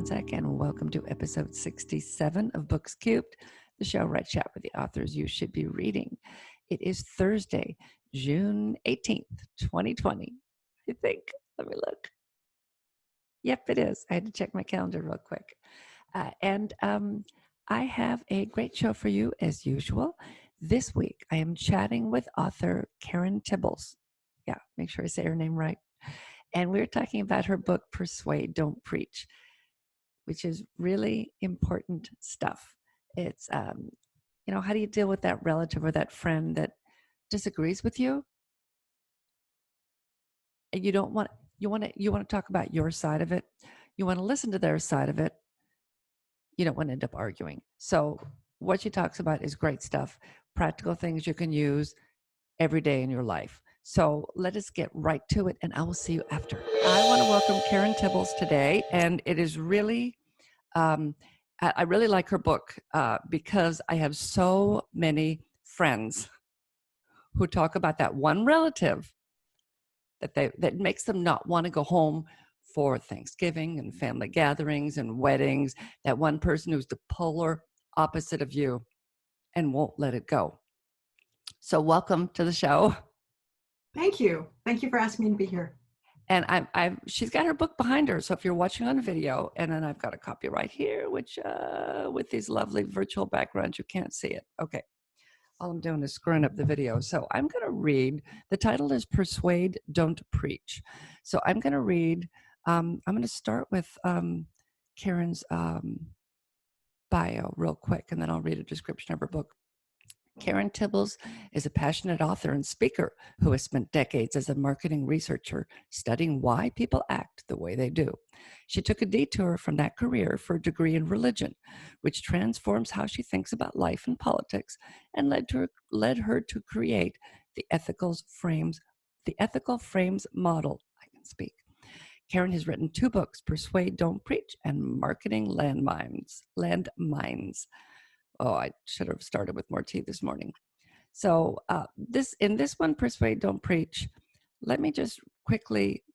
Banczak, and welcome to episode 67 of Books Cubed, the show where I chat with the authors you should be reading. It is Thursday, June 18th, 2020, I think. Let me look. Yep, it is. I had to check my calendar real quick. And I have a great show for you as usual. This week, I am chatting with author Karen Tibbals. Yeah, make sure I say her name right. And we're talking about her book, Persuade, Don't Preach, which is really important stuff. It's, how do you deal with that relative or that friend that disagrees with you? And you want to talk about your side of it. You want to listen to their side of it. You don't want to end up arguing. So what she talks about is great stuff, practical things you can use every day in your life. So let us get right to it, and I will see you after. I want to welcome Karen Tibbals today, and it is really, I really like her book because I have so many friends who talk about that one relative that makes them not want to go home for Thanksgiving and family gatherings and weddings, that one person who's the polar opposite of you and won't let it go. So welcome to the show. Thank you. Thank you for asking me to be here. And she's got her book behind her. So if you're watching on video, and then I've got a copy right here, which with these lovely virtual backgrounds, you can't see it. Okay. All I'm doing is screwing up the video. So I'm going to read, the title is Persuade, Don't Preach. So I'm going to read, I'm going to start with Karen's bio real quick, and then I'll read a description of her book. Karen Tibbals is a passionate author and speaker who has spent decades as a marketing researcher studying why people act the way they do. She took a detour from that career for a degree in religion, which transforms how she thinks about life and politics, and led her to create the ethical frames model. I can speak. Karen has written 2 books, Persuade, Don't Preach, and Marketing Landmines. Oh, I should have started with more tea this morning. So in this one, Persuade, Don't Preach, let me just quickly,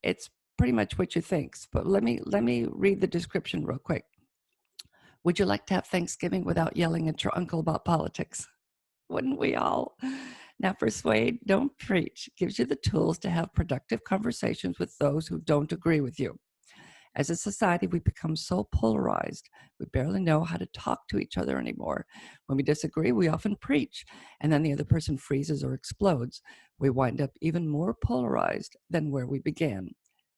it's pretty much what you think, but let me read the description real quick. Would you like to have Thanksgiving without yelling at your uncle about politics? Wouldn't we all? Now, Persuade, Don't Preach gives you the tools to have productive conversations with those who don't agree with you. As a society, we become so polarized, we barely know how to talk to each other anymore. When we disagree, we often preach, and then the other person freezes or explodes. We wind up even more polarized than where we began.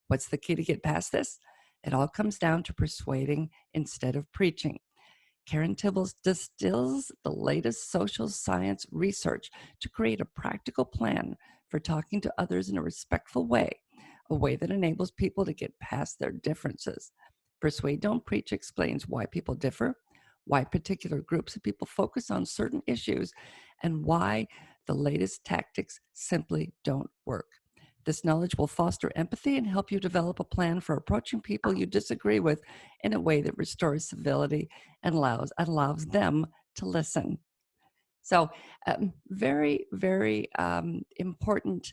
What's the key to get past this? It all comes down to persuading instead of preaching. Karen Tibbals distills the latest social science research to create a practical plan for talking to others in a respectful way, a way that enables people to get past their differences. Persuade, Don't Preach explains why people differ, why particular groups of people focus on certain issues, and why the latest tactics simply don't work. This knowledge will foster empathy and help you develop a plan for approaching people you disagree with in a way that restores civility and allows them to listen. So very, very important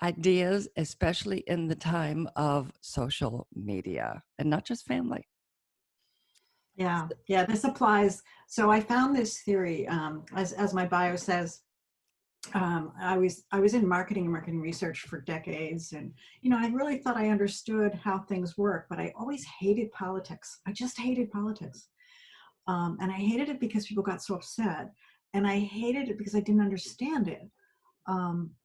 ideas, especially in the time of social media, and not just family. Yeah, this applies. So I found this theory, as my bio says. I was in marketing and marketing research for decades, and I really thought I understood how things work, but I always hated politics. I just hated politics, and I hated it because people got so upset, and I hated it because I didn't understand it.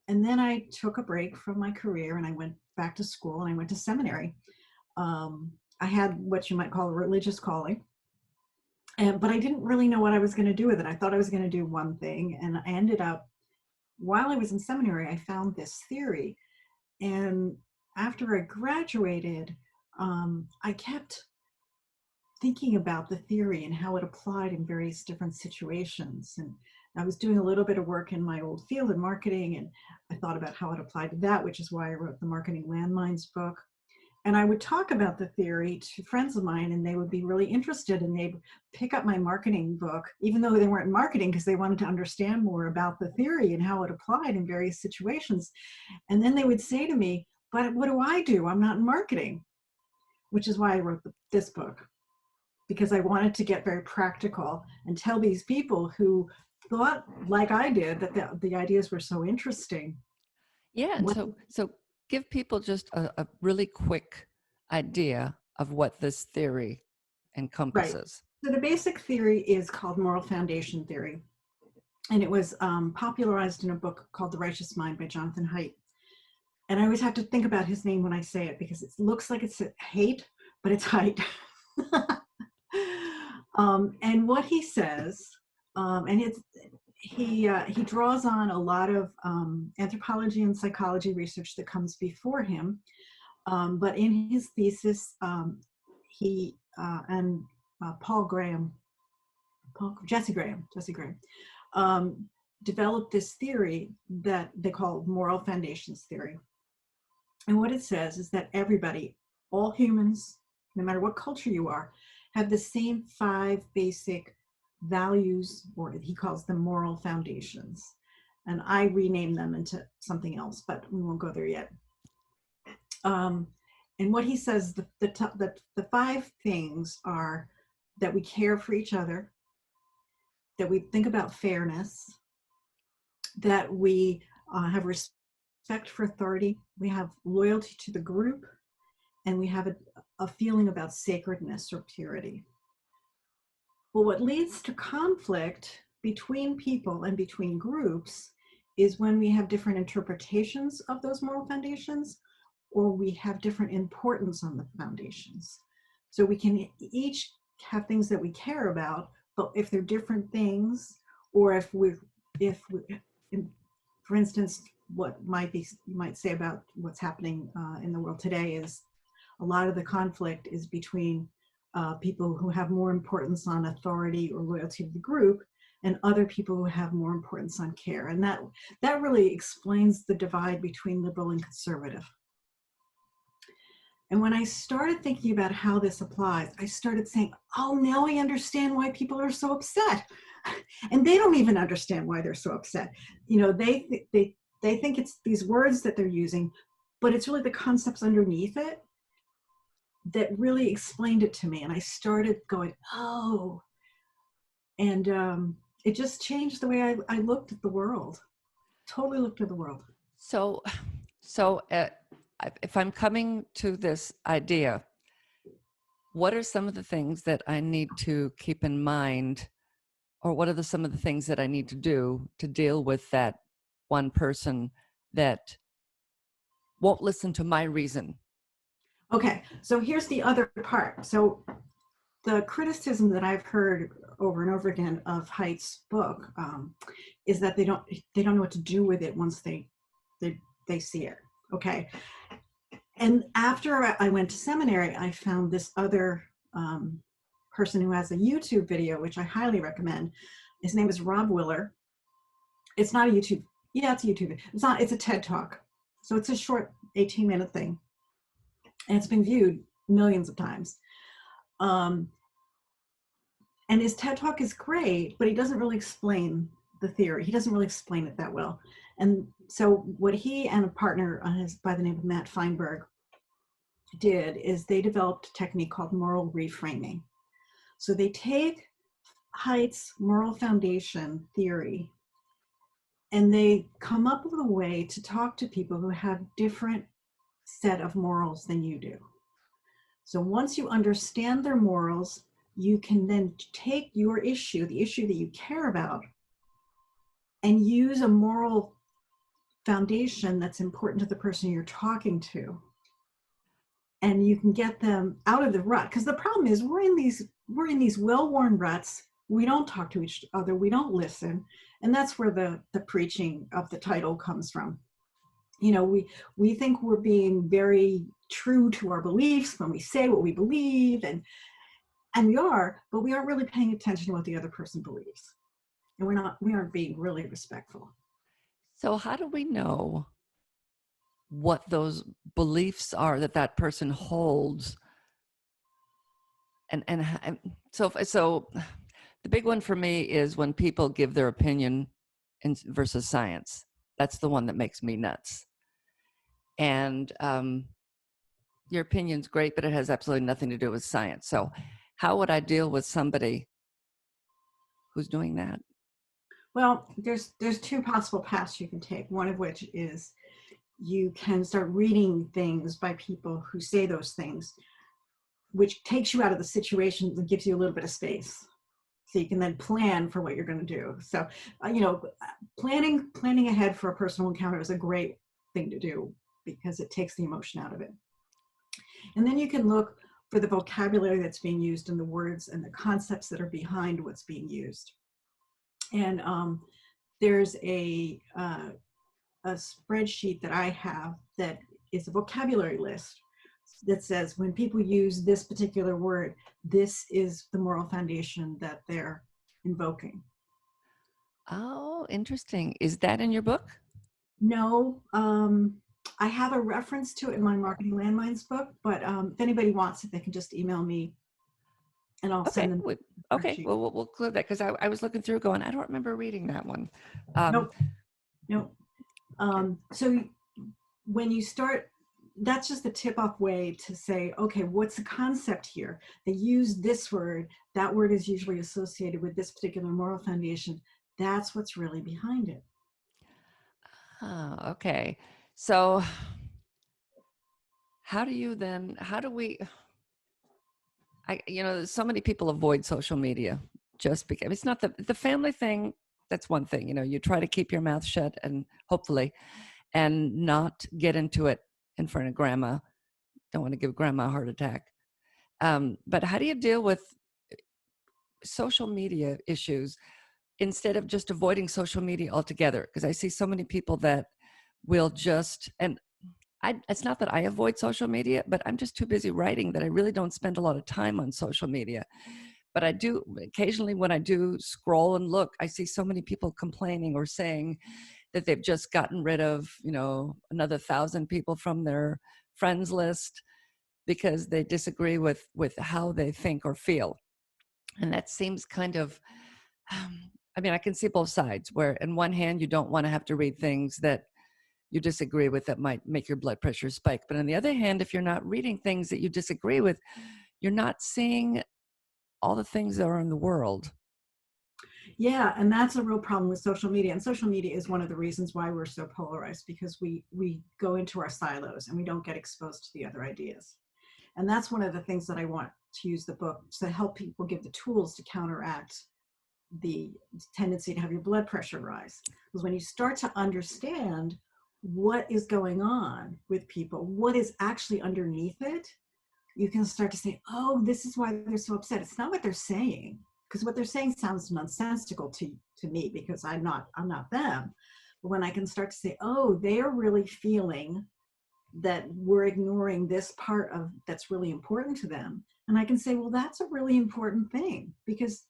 And then I took a break from my career, and I went back to school, and I went to seminary. I had what you might call a religious calling. But I didn't really know what I was going to do with it. I thought I was going to do one thing, and I ended up, while I was in seminary, I found this theory. And after I graduated, I kept thinking about the theory and how it applied in various different situations. And I was doing a little bit of work in my old field of marketing, and I thought about how it applied to that, which is why I wrote the Marketing Landmines book. And I would talk about the theory to friends of mine, and they would be really interested, and they'd pick up my marketing book, even though they weren't marketing, because they wanted to understand more about the theory and how it applied in various situations. And then they would say to me, but what do? I'm not in marketing. which is why I wrote this book, because I wanted to get very practical and tell these people who thought, like I did, that the ideas were so interesting. Yeah, and What, so give people just a really quick idea of what this theory right. encompasses. So the basic theory is called moral foundation theory. And it was popularized in a book called The Righteous Mind by Jonathan Haidt. And I always have to think about his name when I say it, because it looks like it's hate, but it's Haidt. And what he says, and he draws on a lot of anthropology and psychology research that comes before him. But in his thesis, he and Jesse Graham, developed this theory that they call moral foundations theory. And what it says is that everybody, all humans, no matter what culture you are, have the same 5 basic values, or he calls them moral foundations. And I rename them into something else, but we won't go there yet. And what he says, the 5 things are that we care for each other, that we think about fairness, that we have respect for authority, we have loyalty to the group, and we have a feeling about sacredness or purity. Well, what leads to conflict between people and between groups is when we have different interpretations of those moral foundations, or we have different importance on the foundations. So we can each have things that we care about, but if they're different things, or if we, for instance, what you might say about what's happening in the world today is a lot of the conflict is between people who have more importance on authority or loyalty to the group, and other people who have more importance on care. And that really explains the divide between liberal and conservative. And when I started thinking about how this applies, I started saying, oh, now I understand why people are so upset. And they don't even understand why they're so upset. You know, they think it's these words that they're using, but it's really the concepts underneath it that really explained it to me. And I started going, oh, and it just changed the way I looked at the world. Totally looked at the world. So if I'm coming to this idea, what are some of the things that I need to keep in mind, or what are some of the things that I need to do to deal with that one person that won't listen to my reason? Okay, so here's the other part. So the criticism that I've heard over and over again of Haidt's book is that they don't know what to do with it once they see it. Okay, and after I went to seminary, I found this other person who has a YouTube video, which I highly recommend. His name is Rob Willer. It's not a YouTube. Yeah, it's a YouTube. It's not. It's a TED Talk. So it's a short 18-minute thing, and it's been viewed millions of times. And his TED Talk is great, but he doesn't really explain the theory. He doesn't really explain it that well. And so what he and a partner by the name of Matt Feinberg did is they developed a technique called moral reframing. So they take Haidt's moral foundation theory and they come up with a way to talk to people who have different set of morals than you do. So once you understand their morals, you can then take your issue, the issue that you care about, and use a moral foundation that's important to the person you're talking to. And you can get them out of the rut. Because the problem is we're in these well-worn ruts. We don't talk to each other. We don't listen. And that's where the preaching of the title comes from. You know, we think we're being very true to our beliefs when we say what we believe, and we are, but we aren't really paying attention to what the other person believes. And we aren't being really respectful. So how do we know what those beliefs are that person holds? And so the big one for me is when people give their opinion versus science. That's the one that makes me nuts. And your opinion's great, but it has absolutely nothing to do with science. So how would I deal with somebody who's doing that? Well, there's two possible paths you can take. One of which is you can start reading things by people who say those things, which takes you out of the situation and gives you a little bit of space. So you can then plan for what you're going to do. So, planning ahead for a personal encounter is a great thing to do because it takes the emotion out of it. And then you can look for the vocabulary that's being used and the words and the concepts that are behind what's being used. And there's a spreadsheet that I have that is a vocabulary list that says when people use this particular word, this is the moral foundation that they're invoking. Oh, interesting. Is that in your book? No, I have a reference to it in my Marketing Landmines book, but if anybody wants it, they can just email me and I'll Okay. send them the Okay. spreadsheet. Well, we'll clear that because I was looking through going, I don't remember reading that one. Nope, nope. Okay. So when you start, that's just the tip-off way to say, okay, what's the concept here? They use this word. That word is usually associated with this particular moral foundation. That's what's really behind it. Oh, okay. So how do we, so many people avoid social media just because it's not the family thing. That's one thing, you try to keep your mouth shut and hopefully, and not get into it in front of grandma. Don't want to give grandma a heart attack. But how do you deal with social media issues instead of just avoiding social media altogether? Because I see so many people that will just, and it's not that I avoid social media, but I'm just too busy writing that I really don't spend a lot of time on social media. But I do occasionally when I do scroll and look, I see so many people complaining or saying that they've just gotten rid of, another 1,000 people from their friends list because they disagree with how they think or feel. And that seems kind of, I mean, I can see both sides where in one hand, you don't want to have to read things that you disagree with that might make your blood pressure spike. But on the other hand, if you're not reading things that you disagree with, you're not seeing all the things that are in the world. Yeah, and that's a real problem with social media. And social media is one of the reasons why we're so polarized, because we go into our silos and we don't get exposed to the other ideas. And that's one of the things that I want to use the book to help people give the tools to counteract the tendency to have your blood pressure rise. Because when you start to understand what is going on with people, what is actually underneath it, you can start to say, oh, this is why they're so upset. It's not what they're saying, because what they're saying sounds nonsensical to me because I'm not them. But when I can start to say, oh, they're really feeling that we're ignoring this part of that's really important to them, and I can say, well, that's a really important thing because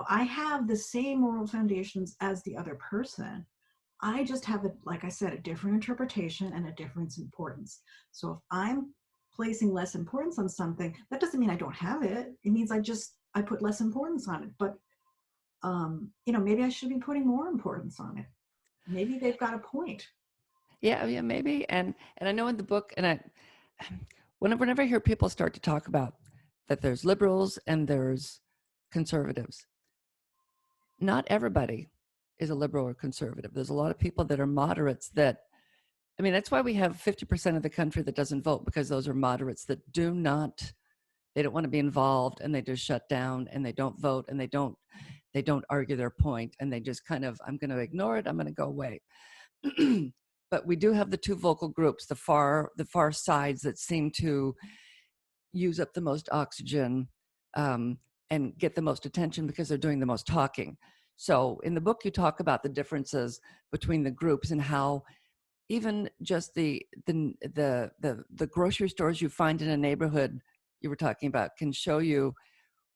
I have the same moral foundations as the other person. I just have like I said, a different interpretation and a different importance. So if I'm placing less importance on something, that doesn't mean I don't have it. It means I put less importance on it. But maybe I should be putting more importance on it. Maybe they've got a point. Yeah, maybe. And I know in the book, and whenever I hear people start to talk about that there's liberals and there's conservatives, not everybody is a liberal or conservative. There's a lot of people that are moderates that, I mean, that's why we have 50% of the country that doesn't vote, because those are moderates that they don't want to be involved, and they just shut down and they don't vote, and they don't argue their point, and they just kind of, I'm going to ignore it, I'm going to go away. But we do have the two vocal groups, the far sides that seem to use up the most oxygen, and get the most attention because they're doing the most talking. So in the book, you talk about the differences between the groups and how even just the grocery stores you find in a neighborhood you were talking about can show you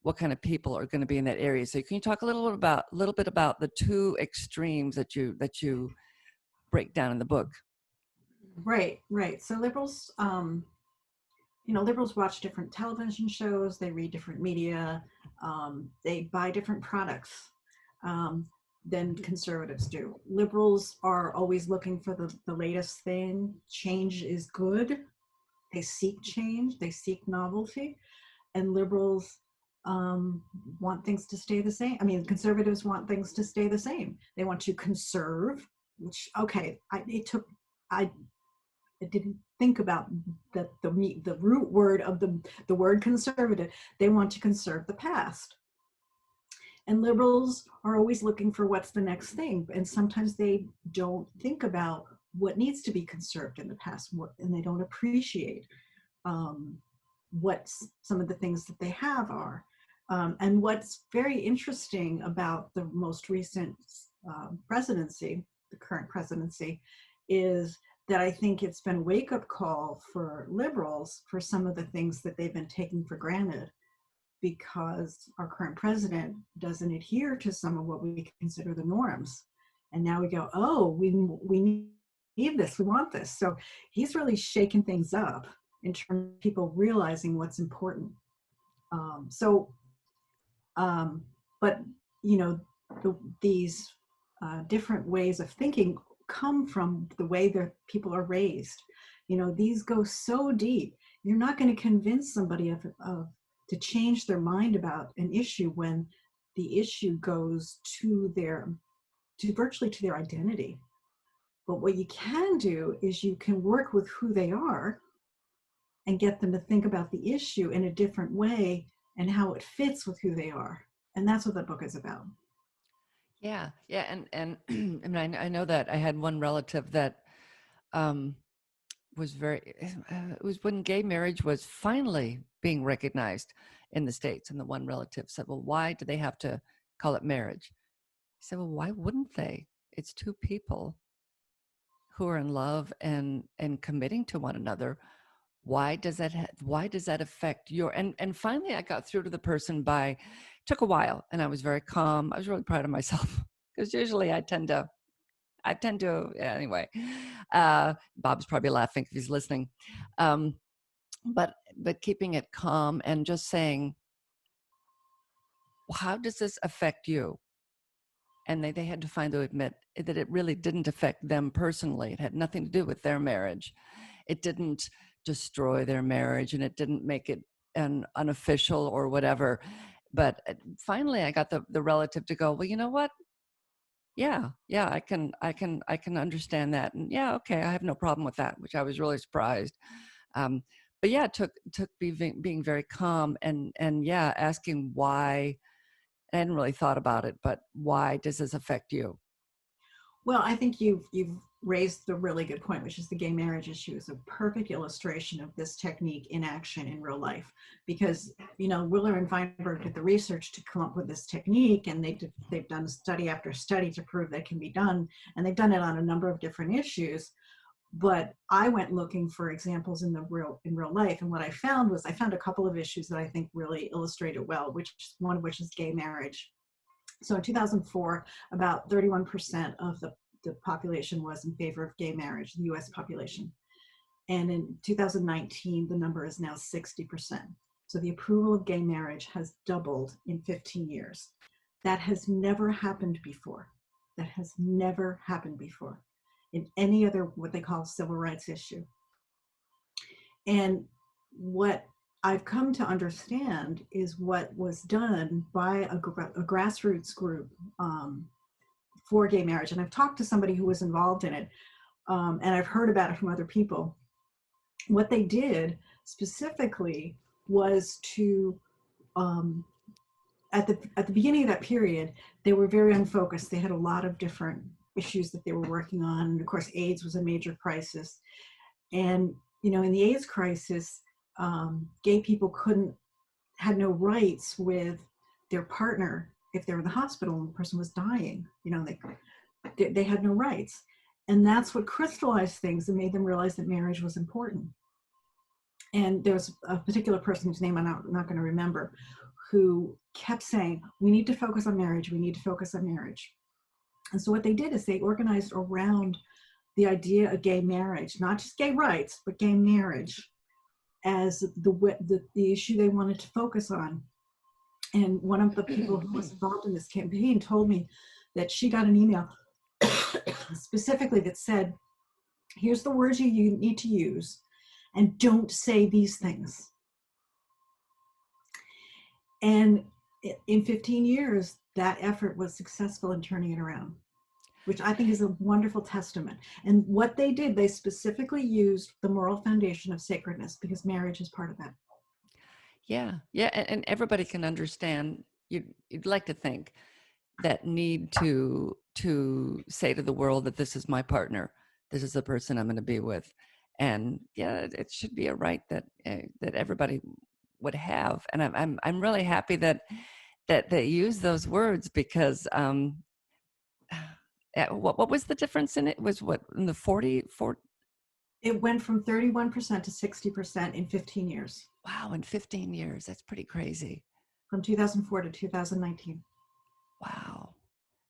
what kind of people are going to be in that area. So can you talk a little bit about the two extremes that you break down in the book? Right. So liberals watch different television shows, they read different media, they buy different products um, than conservatives do. Liberals are always looking for the latest thing. Change is good. they seek change, they seek novelty, and liberals want things to stay the same. I mean, conservatives want things to stay the same. They want to conserve, which, okay, I didn't think about the root word of the word conservative. They want to conserve the past. And liberals are always looking for what's the next thing. And sometimes they don't think about what needs to be conserved in the past, and they don't appreciate what some of the things that they have are. And what's very interesting about the most recent presidency, the current presidency, is that I think it's been a wake-up call for liberals for some of the things that they've been taking for granted, because our current president doesn't adhere to some of what we consider the norms. And now we go, oh, we need this, we want this. So he's really shaken things up in terms of people realizing what's important. But you know, these different ways of thinking come from the way that people are raised. You know, these go so deep. You're not going to convince somebody to change their mind about an issue when the issue goes to virtually to their identity. But what you can do is you can work with who they are and get them to think about the issue in a different way and how it fits with who they are. And that's what the book is about. Yeah, yeah, and I mean, I know that I had one relative that was it was when gay marriage was finally being recognized in the States, and the one relative said, well, why do they have to call it marriage? I said, well, why wouldn't they? It's two people who are in love and committing to one another. Why does that affect your, and finally I got through to the person took a while, and I was very calm. I was really proud of myself, because usually I tend to anyway. Bob's probably laughing if he's listening. But keeping it calm and just saying, well, how does this affect you? And they had to finally admit that it really didn't affect them personally. It had nothing to do with their marriage. It didn't destroy their marriage, and it didn't make it an unofficial or whatever. But finally I got the relative to go, well, you know what? Yeah, I can understand that. And yeah, okay, I have no problem with that, which I was really surprised. But yeah, it took being very calm and yeah, asking why. I hadn't really thought about it, but why does this affect you? Well, I think you've raised the really good point, which is the gay marriage issue is a perfect illustration of this technique in action in real life. Because, you know, Willer and Feinberg did the research to come up with this technique, and they've done study after study to prove that can be done, and they've done it on a number of different issues. But I went looking for examples in real life, and what I found was a couple of issues that I think really illustrate it well, one of which is gay marriage. So in 2004, about 31% of the population was in favor of gay marriage, the US population. And in 2019, the number is now 60%. So the approval of gay marriage has doubled in 15 years. That has never happened before. That has never happened before in any other, what they call, civil rights issue. And what I've come to understand is what was done by a grassroots group for gay marriage. And I've talked to somebody who was involved in it, and I've heard about it from other people. What they did specifically was to, at the beginning of that period, they were very unfocused. They had a lot of different issues that they were working on. And of course, AIDS was a major crisis. And, you know, in the AIDS crisis, gay people had no rights with their partner if they were in the hospital and the person was dying. You know, they had no rights. And that's what crystallized things and made them realize that marriage was important. And there was a particular person whose name I'm not going to remember, who kept saying, we need to focus on marriage, we need to focus on marriage. And so what they did is they organized around the idea of gay marriage, not just gay rights, but gay marriage, as the issue they wanted to focus on. And one of the people who was involved in this campaign told me that she got an email specifically that said, here's the words you need to use, and don't say these things. And in 15 years, that effort was successful in turning it around, which I think is a wonderful testament. And what they did, they specifically used the moral foundation of sacredness, because marriage is part of that. Yeah, yeah, and everybody can understand. You'd like to think that need to say to the world that this is my partner, this is the person I'm going to be with, and yeah, it should be a right that that everybody would have. And I'm really happy that they use those words, because what was the difference in it? Was what, in the 44? It went from 31% to 60% in 15 years. Wow, in 15 years, that's pretty crazy. From 2004 to 2019. Wow,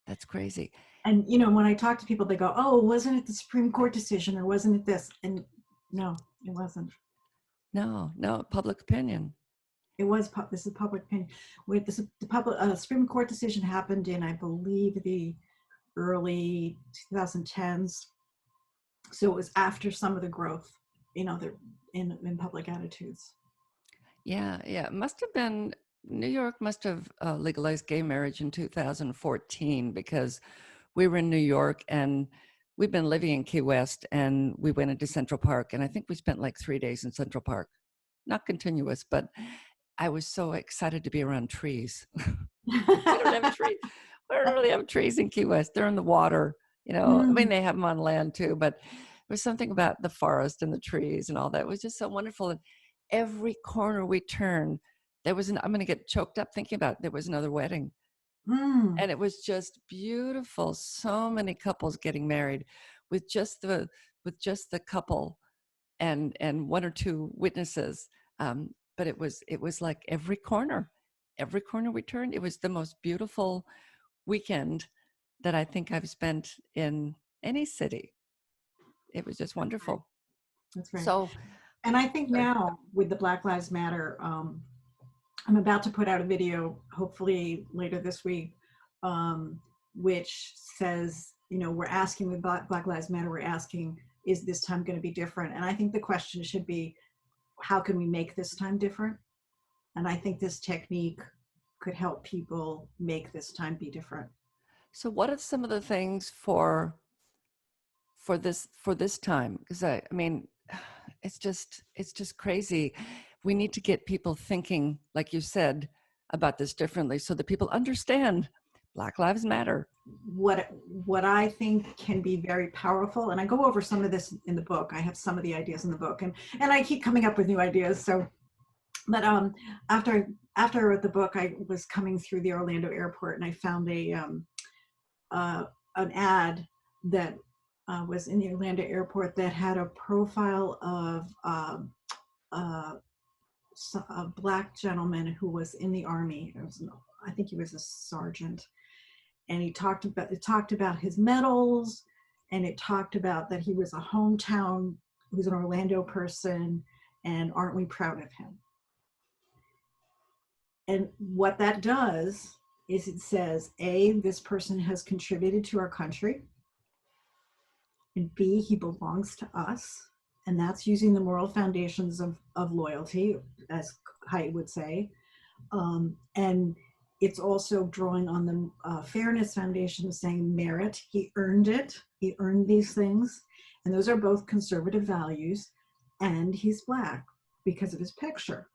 that's crazy. And, you know, when I talk to people, they go, oh, wasn't it the Supreme Court decision, or wasn't it this? And no, it wasn't. No, public opinion. It was, this is public opinion. With the Supreme Court decision happened in, I believe, the early 2010s. So it was after some of the growth, you know, in public attitudes. Yeah, it must have been, New York must have legalized gay marriage in 2014, because we were in New York and we've been living in Key West, and we went into Central Park, and I think we spent like 3 days in Central Park. Not continuous, but I was so excited to be around trees. We don't have trees. We don't really have trees in Key West. They're in the water, you know. I mean, they have them on land too, but there was something about the forest and the trees and all that. It was just so wonderful. And every corner we turned, there was I'm going to get choked up thinking about it. There was another wedding. And it was just beautiful. So many couples getting married with just the couple and one or two witnesses. But it was like every corner we turned. It was the most beautiful weekend that I think I've spent in any city. It was just wonderful. That's right. So, and I think now with the Black Lives Matter, I'm about to put out a video, hopefully later this week, which says, you know, we're asking with Black Lives Matter, we're asking, is this time going to be different? And I think the question should be, how can we make this time different? And I think this technique could help people make this time be different. So what are some of the things for this time? Because I mean, it's just crazy. We need to get people thinking, like you said, about this differently, so that people understand Black Lives Matter. What I think can be very powerful, and I go over some of this in the book. I have some of the ideas in the book, and I keep coming up with new ideas. So, but after I wrote the book, I was coming through the Orlando airport, and I found an ad that was in the Orlando airport that had a profile of a Black gentleman who was in the Army. I think he was a sergeant, and it talked about his medals, and it talked about that he was a hometown, he was an Orlando person, and aren't we proud of him? And what that does is it says, A, this person has contributed to our country, and B, he belongs to us. And that's using the moral foundations of loyalty, as Haidt would say. And it's also drawing on the fairness foundation, saying merit. He earned it. He earned these things. And those are both conservative values. And he's Black because of his picture.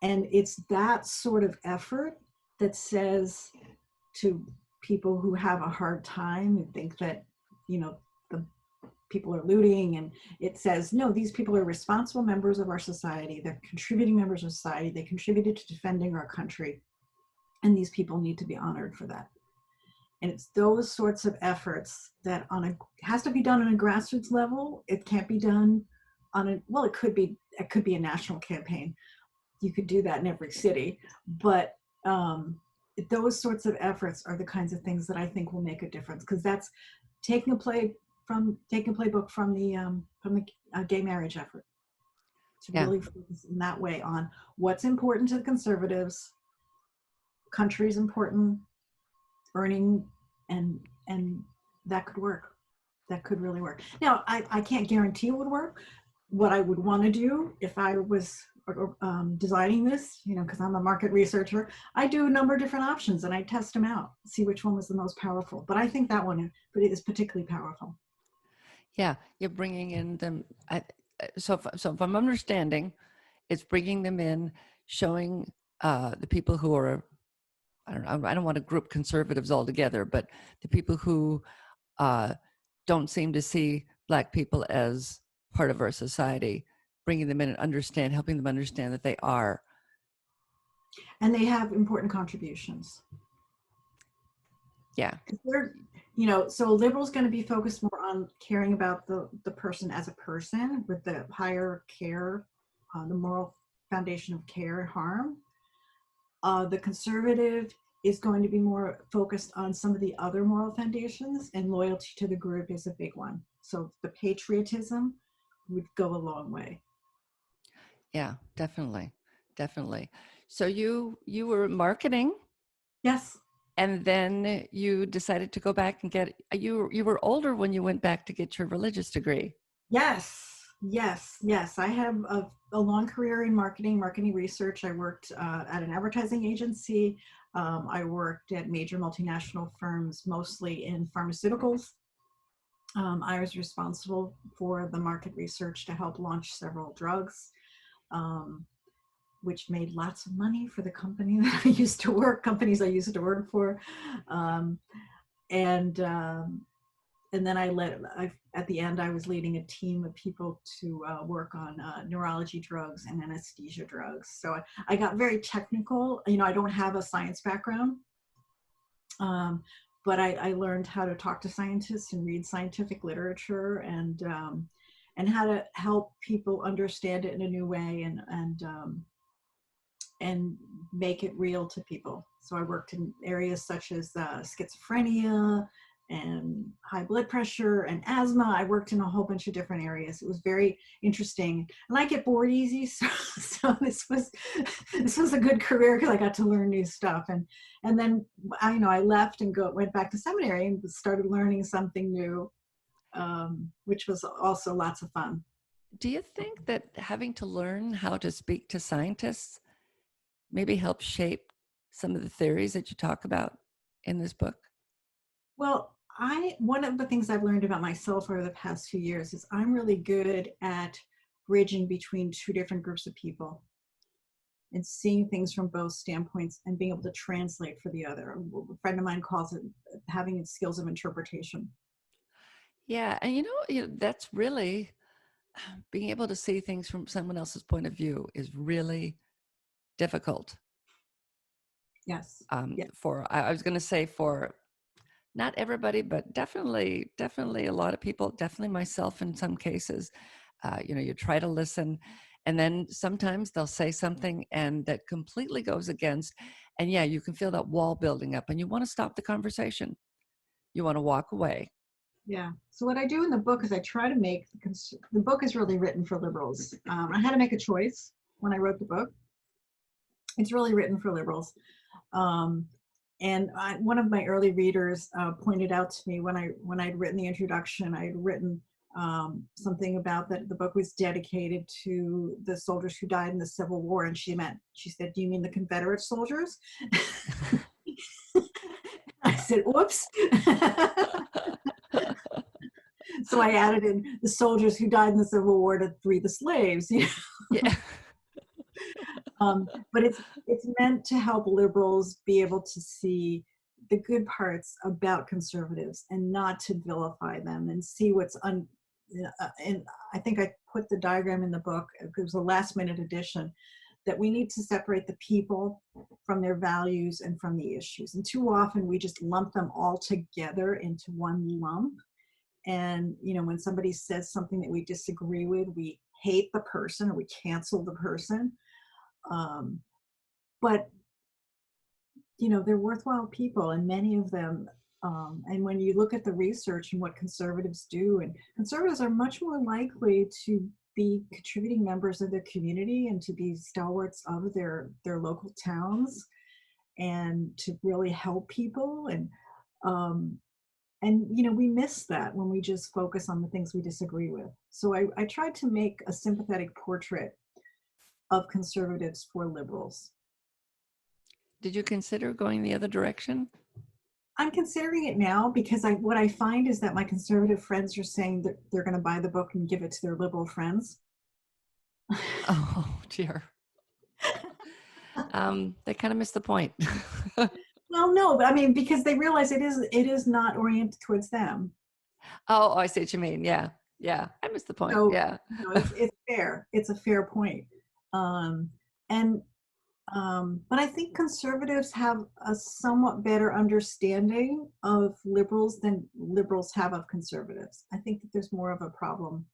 And it's that sort of effort that says to people who have a hard time and think that, you know, the people are looting, and it says, no, these people are responsible members of our society. They're contributing members of society. They contributed to defending our country. And these people need to be honored for that. And it's those sorts of efforts that has to be done on a grassroots level. It can't be done on it could be a national campaign. You could do that in every city, but those sorts of efforts are the kinds of things that I think will make a difference, because that's taking a playbook from the gay marriage effort to really focus in that way on what's important to the conservatives, country's important, earning, and that could work. That could really work. Now, I can't guarantee it would work. What I would want to do if I was designing this, because I'm a market researcher, I do a number of different options and I test them out, see which one was the most powerful. But I think that one is particularly powerful. Yeah, you're bringing in them. So if I'm understanding, it's bringing them in, showing the people who are, I don't want to group conservatives all together, but the people who don't seem to see Black people as part of our society, bringing them in and helping them understand that they are. And they have important contributions. Yeah. They're, so a liberal is going to be focused more on caring about the person as a person with the higher care, the moral foundation of care and harm. The conservative is going to be more focused on some of the other moral foundations, and loyalty to the group is a big one. So the patriotism would go a long way. Yeah, definitely. So you were marketing. Yes. And then you decided to go back and get, you were older when you went back to get your religious degree. Yes. I have a long career in marketing research. I worked at an advertising agency. I worked at major multinational firms, mostly in pharmaceuticals. I was responsible for the market research to help launch several drugs, which made lots of money for the companies I used to work for. Um, and then at the end, I was leading a team of people to work on neurology drugs and anesthesia drugs. So I got very technical. I don't have a science background, but I learned how to talk to scientists and read scientific literature, and how to help people understand it in a new way, and make it real to people. So I worked in areas such as schizophrenia and high blood pressure and asthma. I worked in a whole bunch of different areas. It was very interesting, and I get bored easy. So this was a good career because I got to learn new stuff. And then I left and went back to seminary and started learning something new, which was also lots of fun. Do you think that having to learn how to speak to scientists maybe help shape some of the theories that you talk about in this book? Well, one of the things I've learned about myself over the past few years is I'm really good at bridging between two different groups of people and seeing things from both standpoints and being able to translate for the other. A friend of mine calls it having skills of interpretation. Yeah, and that's really being able to see things from someone else's point of view is really difficult. Yes. I was going to say for not everybody, but definitely a lot of people, definitely myself in some cases. You try to listen, and then sometimes they'll say something and that completely goes against, and yeah, you can feel that wall building up, and you want to stop the conversation. You want to walk away. Yeah. So what I do in the book is I try to make the book is really written for liberals. I had to make a choice when I wrote the book. It's really written for liberals. And one of my early readers pointed out to me when I'd written the introduction, I had written something about that the book was dedicated to the soldiers who died in the Civil War, and she said, "Do you mean the Confederate soldiers?" I said, "Whoops." So I added in the soldiers who died in the Civil War to free the slaves. Yeah. But it's meant to help liberals be able to see the good parts about conservatives and not to vilify them, and see what's and I think I put the diagram in the book. It was a last minute addition, that we need to separate the people from their values and from the issues. And too often we just lump them all together into one lump. And when somebody says something that we disagree with, we hate the person or we cancel the person. But they're worthwhile people, and many of them, and when you look at the research and what conservatives do, and conservatives are much more likely to be contributing members of their community and to be stalwarts of their local towns and to really help people, and we miss that when we just focus on the things we disagree with. So I tried to make a sympathetic portrait of conservatives for liberals. Did you consider going the other direction? I'm considering it now because what I find is that my conservative friends are saying that they're going to buy the book and give it to their liberal friends. Oh dear. They kind of missed the point. Well, no, but I mean, because they realize it is not oriented towards them. Oh, I see what you mean. Yeah. Yeah. I missed the point. So Yeah. it's fair. It's a fair point. Um, and but I think conservatives have a somewhat better understanding of liberals than liberals have of conservatives. I think that there's more of a problem,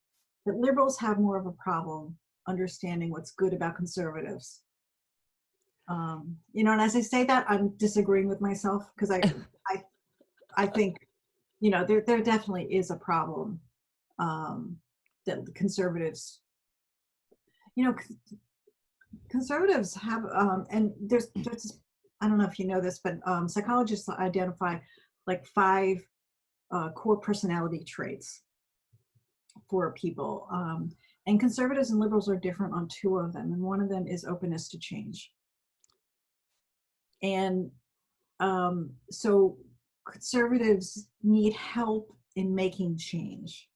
that liberals have more of a problem understanding what's good about conservatives. And as I say that, I'm disagreeing with myself because I think, there definitely is a problem that the conservatives, you know, conservatives have, and there's, I don't know if you know this, but psychologists identify like 5 core personality traits for people. And conservatives and liberals are different on 2 of them. And one of them is openness to change. And so conservatives need help in making change.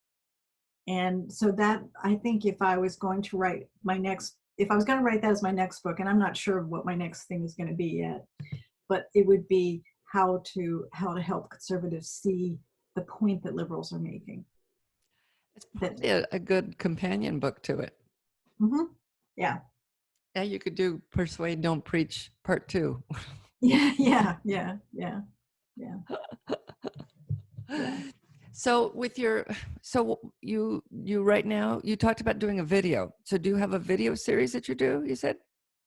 And so that, I think if I was going to write if I was going to write that as my next book, and I'm not sure what my next thing is going to be yet, but it would be how to help conservatives see the point that liberals are making. It's probably a good companion book to it. Mm-hmm. Yeah. Yeah, you could do Persuade, Don't Preach Part 2. Yeah. So you right now, you talked about doing a video. So do you have a video series that you do, you said?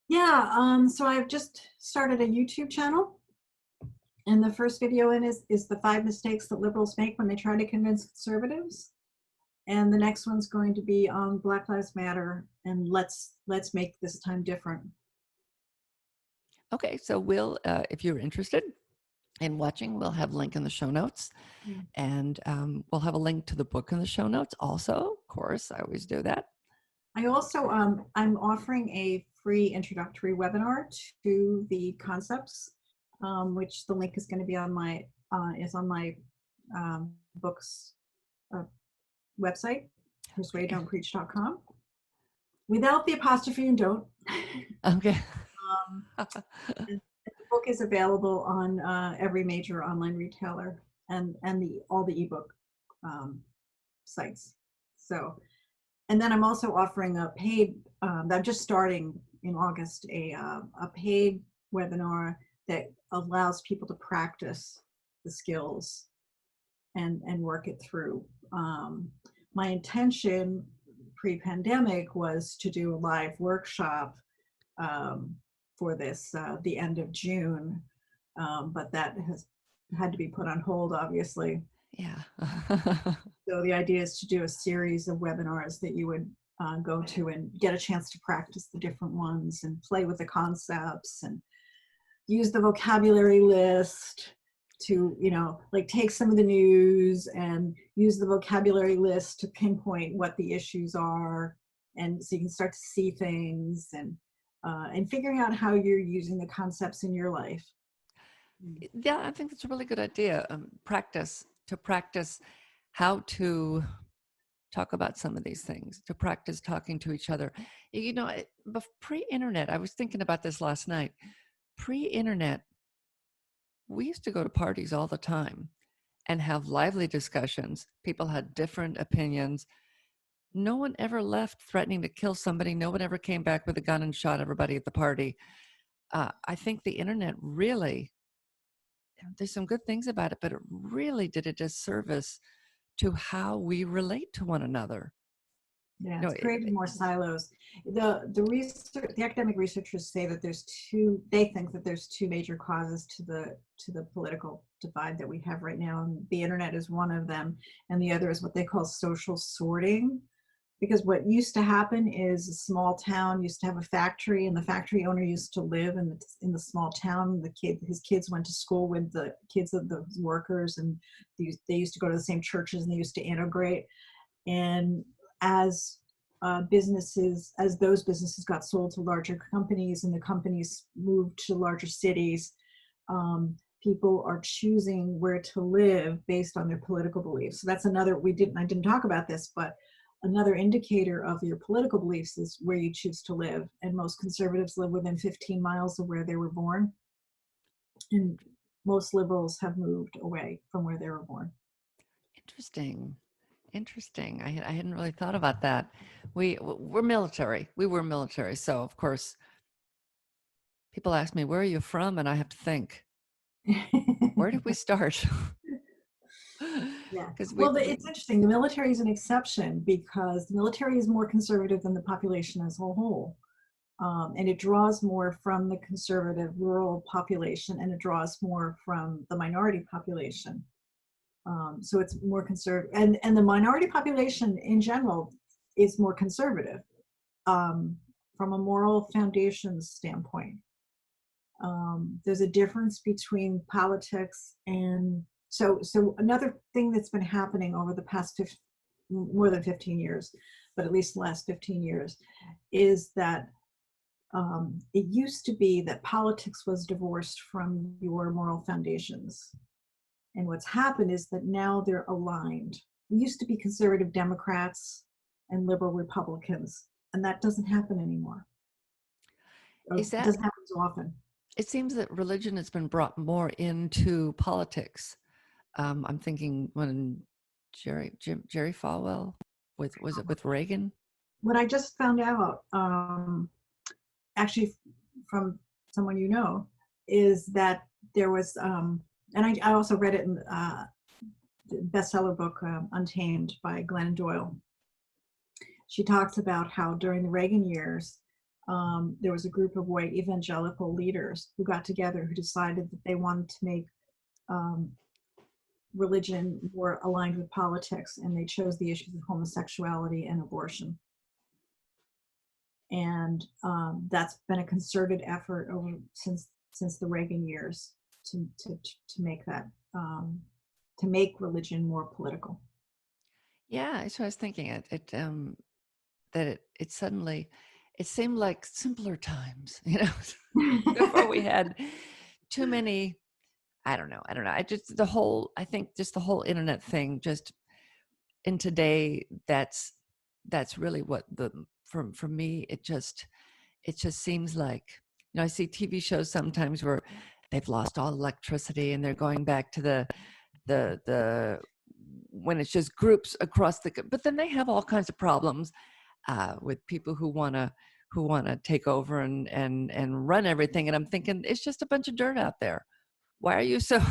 Yeah. So I've just started a YouTube channel. And the first video in is the 5 mistakes that liberals make when they try to convince conservatives. And the next one's going to be on Black Lives Matter and let's make this time different. Okay, so we'll, if you're interested in watching, we'll have a link in the show notes. Yeah. And we'll have a link to the book in the show notes also. Of course, I always do that. I also, I'm offering a free introductory webinar to the concepts, which the link is going to be on my book's website, persuadedontpreach.com, without the apostrophe and don't. Okay. The book is available on every major online retailer and all the ebook sites. So, and then I'm also offering a paid. I'm just starting in August a paid webinar that allows people to practice the skills and work it through. My intention pre-pandemic was to do a live workshop for this the end of June, but that has had to be put on hold, obviously. Yeah. So the idea is to do a series of webinars that you would go to and get a chance to practice the different ones and play with the concepts and use the vocabulary list to, like take some of the news and use the vocabulary list to pinpoint what the issues are. And so you can start to see things and figuring out how you're using the concepts in your life. Yeah, I think that's a really good idea. Practice how to talk about some of these things, to practice talking to each other. Pre-internet, I was thinking about this last night. Pre-internet, we used to go to parties all the time and have lively discussions. People had different opinions. No one ever left threatening to kill somebody. No one ever came back with a gun and shot everybody at the party. I think the internet really, there's some good things about it, but it really did a disservice to how we relate to one another. Yeah, it's created more silos. The academic researchers say that they think that there's 2 major causes to the political divide that we have right now. And the internet is one of them. And the other is what they call social sorting, Because what used to happen is a small town used to have a factory, and the factory owner used to live in the small town. His kids went to school with the kids of the workers, and they used to go to the same churches, and they used to integrate. And as those businesses got sold to larger companies, and the companies moved to larger cities, people are choosing where to live based on their political beliefs. So that's another, I didn't talk about this, but another indicator of your political beliefs is where you choose to live. And most conservatives live within 15 miles of where they were born. And most liberals have moved away from where they were born. Interesting. Interesting. I hadn't really thought about that. We're military. We were military. So, of course, people ask me, where are you from? And I have to think, where did we start? Yeah. Because Well, it's interesting. The military is an exception because the military is more conservative than the population as a whole. And it draws more from the conservative rural population, and it draws more from the minority population. So it's more conservative. And the minority population in general is more conservative from a moral foundation standpoint. There's a difference between politics and so another thing that's been happening over the past more than 15 years, but at least the last 15 years, is that it used to be that politics was divorced from your moral foundations. And what's happened is that now they're aligned. It used to be conservative Democrats and liberal Republicans, and that doesn't happen anymore. It doesn't happen so often. It seems that religion has been brought more into politics. I'm thinking when Jerry Falwell was it with Reagan? What I just found out, actually from someone you know, is that there was, and I also read it in the bestseller book, Untamed by Glennon Doyle. She talks about how during the Reagan years, there was a group of white evangelical leaders who got together who decided that they wanted to make religion more aligned with politics, and they chose the issues of homosexuality and abortion. And that's been a concerted effort since the Reagan years to make that to make religion more political. Yeah, so I was thinking it suddenly it seemed like simpler times, before we had too many. I don't know. I think just the whole internet thing, just in today, that's really what for me, it just seems like, I see TV shows sometimes where they've lost all electricity and they're going back to the when it's just groups across but then they have all kinds of problems with people who want to take over and run everything. And I'm thinking, it's just a bunch of dirt out there. Why are you so?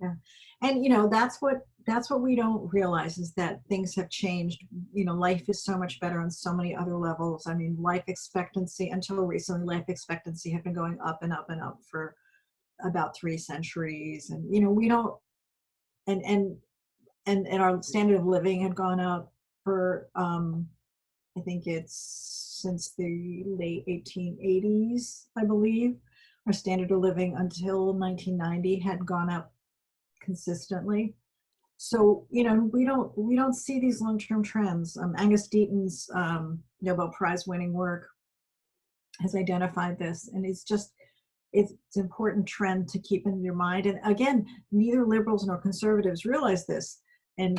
Yeah. And that's what we don't realize, is that things have changed. Life is so much better on so many other levels. I mean, life expectancy, until recently, life expectancy had been going up and up and up for about 3 centuries. And we don't, and our standard of living had gone up for I think it's since the late 1880s, I believe. Our standard of living until 1990 had gone up consistently. So we don't see these long-term trends. Angus Deaton's Nobel Prize winning work has identified this, and it's an important trend to keep in your mind. And again, neither liberals nor conservatives realize this. And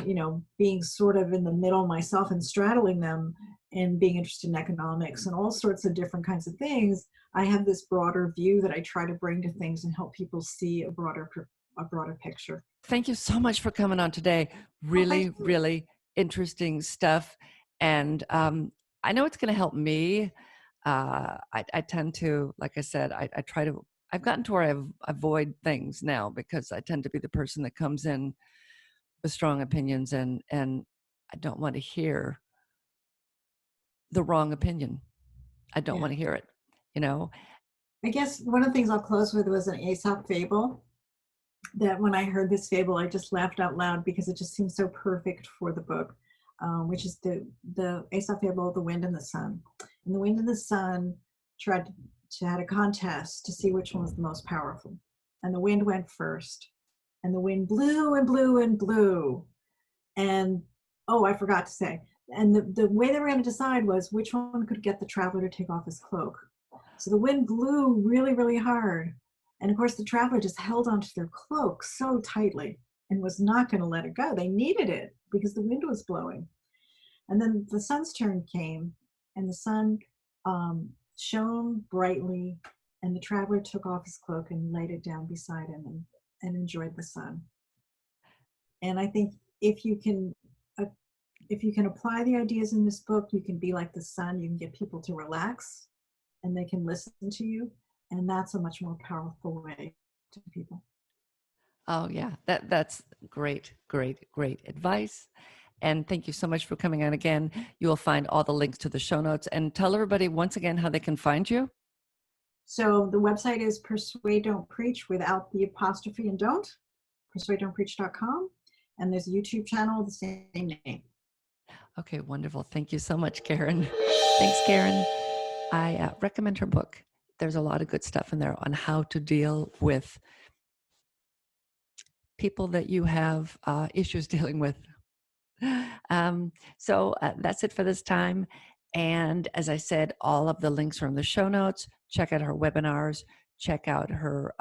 being sort of in the middle myself and straddling them, and being interested in economics and all sorts of different kinds of things, I have this broader view that I try to bring to things and help people see a broader picture. Thank you so much for coming on today. Really, really interesting stuff. And I know it's going to help me. I tend to, like I said, I've gotten to where I avoid things now, because I tend to be the person that comes in with strong opinions, and I don't want to hear the wrong opinion. I don't want to hear it, I guess one of the things I'll close with was an Aesop fable, that when I heard this fable, I just laughed out loud because it just seems so perfect for the book. which is the Aesop fable, The Wind and the Sun. And the Wind and the Sun tried to had a contest to see which one was the most powerful. And the wind went first. And the wind blew and blew and blew. And oh, I forgot to say. And the way they were going to decide was which one could get the traveler to take off his cloak. So the wind blew really, really hard. And of course, the traveler just held onto their cloak so tightly and was not going to let it go. They needed it because the wind was blowing. And then the sun's turn came, and the sun shone brightly, and the traveler took off his cloak and laid it down beside him and enjoyed the sun. And I think if you can apply the ideas in this book, you can be like the sun. You can get people to relax, and they can listen to you, and that's a much more powerful way to people. Oh yeah, that's great, great, great advice. And thank you so much for coming on again. You will find all the links to the show notes, and tell everybody once again how they can find you. So the website is Persuade Don't Preach without the apostrophe and don't, persuadedon'tpreach.com. And there's a YouTube channel, the same name. Okay, wonderful. Thank you so much, Karen. Thanks, Karen. I recommend her book. There's a lot of good stuff in there on how to deal with people that you have issues dealing with. So that's it for this time. And as I said, all of the links are in the show notes. Check out her webinars. Check out her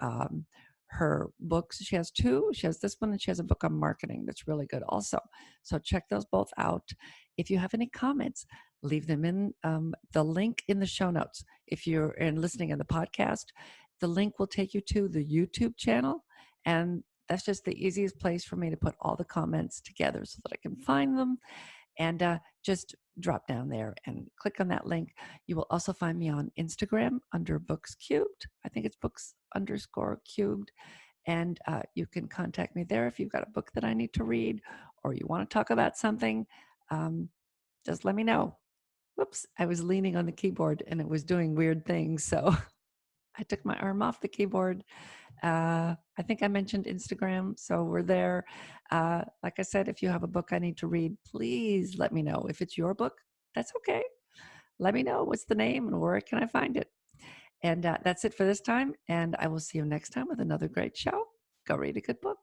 books. She has two. She has this one, and she has a book on marketing that's really good also. So check those both out. If you have any comments, leave them in the link in the show notes. If you're listening in the podcast, the link will take you to the YouTube channel, and that's just the easiest place for me to put all the comments together so that I can find them. And just drop down there and click on that link. You will also find me on Instagram under Books Cubed. I think it's books_cubed. And you can contact me there if you've got a book that I need to read or you want to talk about something. Just let me know. Whoops, I was leaning on the keyboard and it was doing weird things. So I took my arm off the keyboard. I think I mentioned Instagram, so we're there. Like I said, if you have a book I need to read, please let me know. If it's your book, that's okay. Let me know what's the name and where can I find it. And that's it for this time. And I will see you next time with another great show. Go read a good book.